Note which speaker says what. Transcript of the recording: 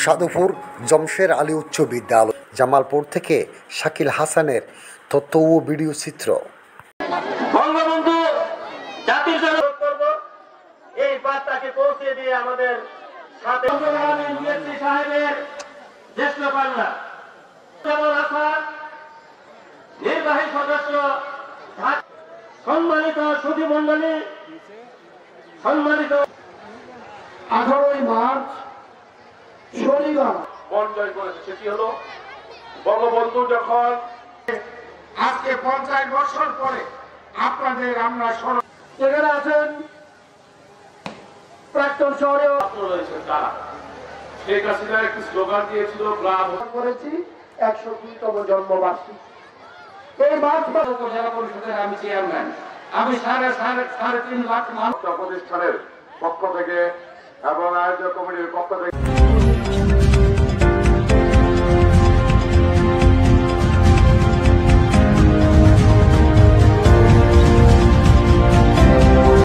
Speaker 1: সাধুপুর জমশের আলী উচ্চ বিদ্যালয়। জামালপুর থেকে শাকিল হাসানের তথ্য ও ভিডিও চিত্র।
Speaker 2: বঙ্গবন্ধু জাতির জন্য করব এই বার্তাকে পৌঁছে দিয়ে আমাদের সাথে সাহেবের জ্যেষ্ঠ কন্যা নির্বাহী সদস্য, সম্মানিত সুধী মন্ডলী, সম্মানিত
Speaker 3: 18 মার্চ শনিবার
Speaker 2: পঞ্চয় করেছে। সেটি হলো বঙ্গবন্ধু যখন
Speaker 3: আজকে 50 বছর পরে আপনাদের আমরা যেখানে আছেন প্রাক্তন শহরেও
Speaker 2: রয়েছে তারা শেখ হাসিনা একটি স্লোগান দিয়েছিল গ্রাম
Speaker 3: করেছি 102তম জন্মবার্ষিকী। এই মার্চ মাসে উপজেলা পরিষদের আমি চেয়ারম্যান, আমি সাড়ে 3.5 লাখ মানুষ
Speaker 4: প্রতিষ্ঠানের পক্ষ থেকে এবং আয়োজক কমিটির পক্ষ থেকে